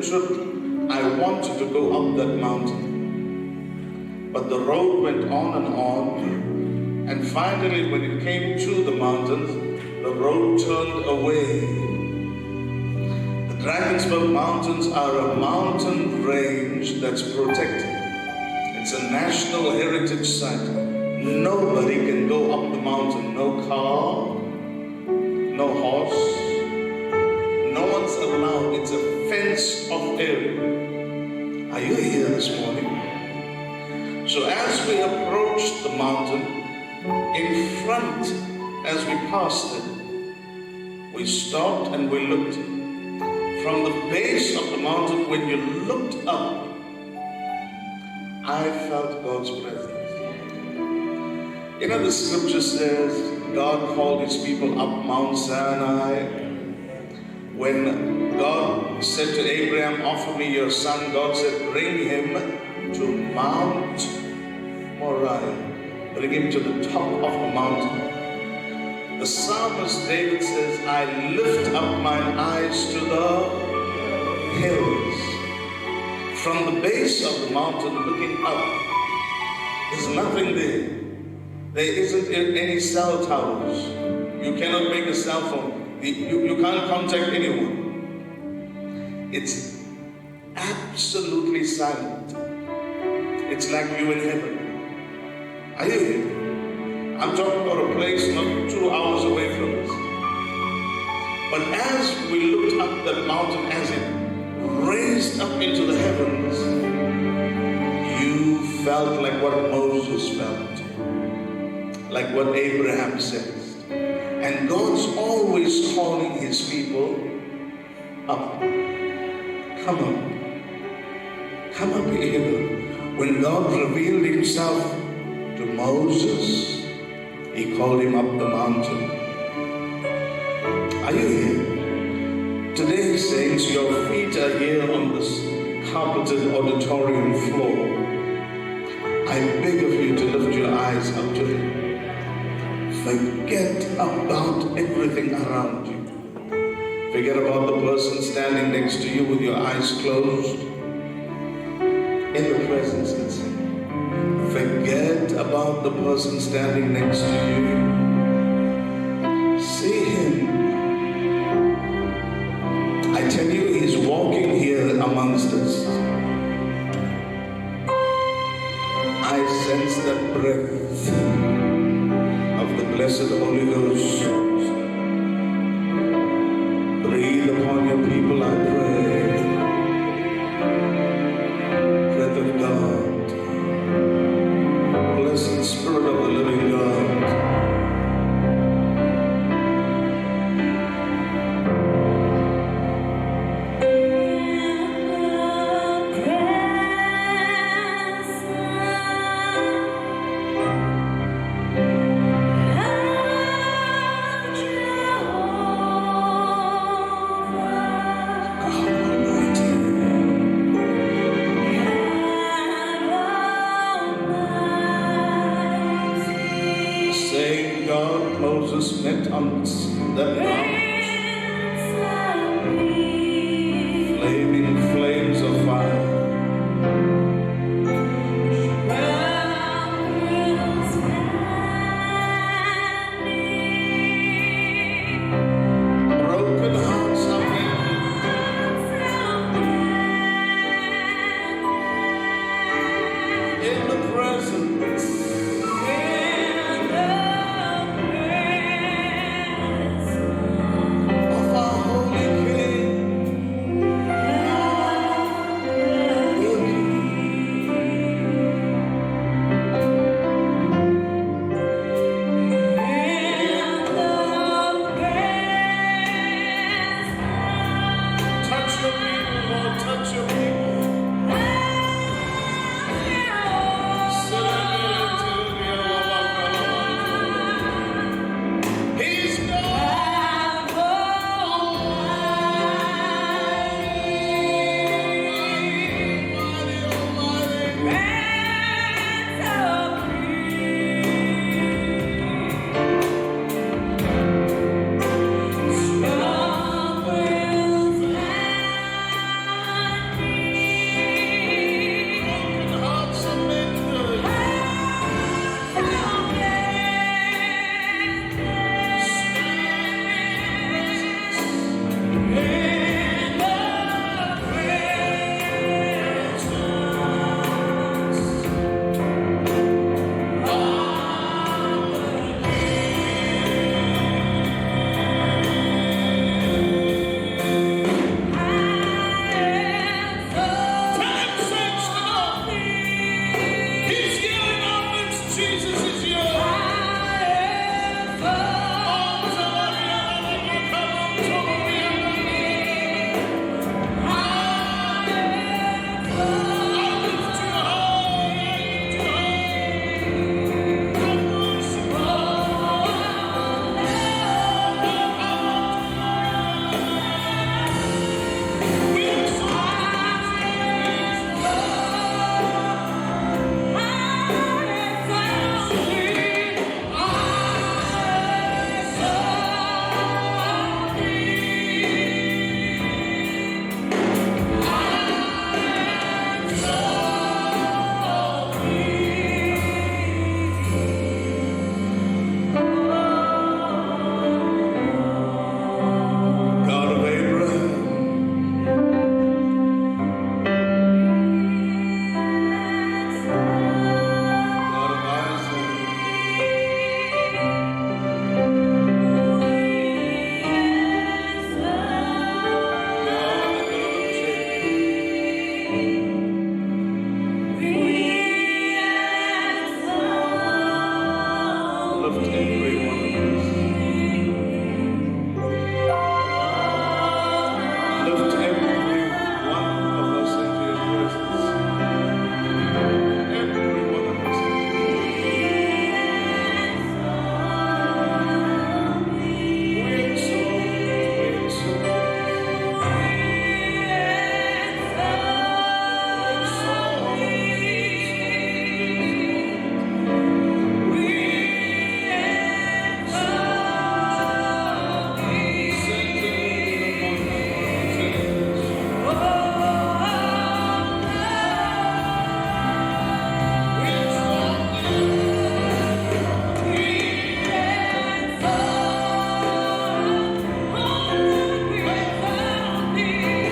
trip, I wanted to go up that mountain. But the road went on, and finally when it came to the mountains, the road turned away. The Drakensberg Mountains are a mountain range that's protected. It's a national heritage site. Nobody can go up the mountain. No car, no horse. No one's allowed. It's a fenced-off area. Are you here this morning? So as we approached the mountain, in front, as we passed it, we stopped and we looked. From the base of the mountain, when you looked up, I felt God's presence. You know, the scripture says God called his people up Mount Sinai. When God said to Abraham, offer me your son, God said, bring him to Mount Moriah. Bring him to the top of the mountain. The psalmist David says, I lift up mine eyes to the hills. From the base of the mountain looking up, there's nothing there. There isn't any cell towers. You cannot make a cell phone. You can't contact anyone. It's absolutely silent. It's like you in heaven. Are you here? I'm talking about a place not 2 hours away from us. But as we looked up that mountain, as it raised up into the heavens, you felt like what Moses felt, like what Abraham says. And God's always calling his people up. Come up. Come up here. When God revealed himself to Moses, he called him up the mountain. Are you here? Today, saints, your feet are here on this carpeted auditorium floor. I beg of you to lift your eyes up to him. Forget about everything around you. Forget about the person standing next to you with your eyes closed. In the presence, let's say. Forget about the person standing next to you. See him. I tell you, he's walking here amongst us. I sense the breath of the blessed Holy Ghost. Breathe upon your people, I pray. Breath of God. Blessed Spirit of the living God. Moses met on that mountain, flaming flames of fire. Broken hearts are mended in the presence. glory.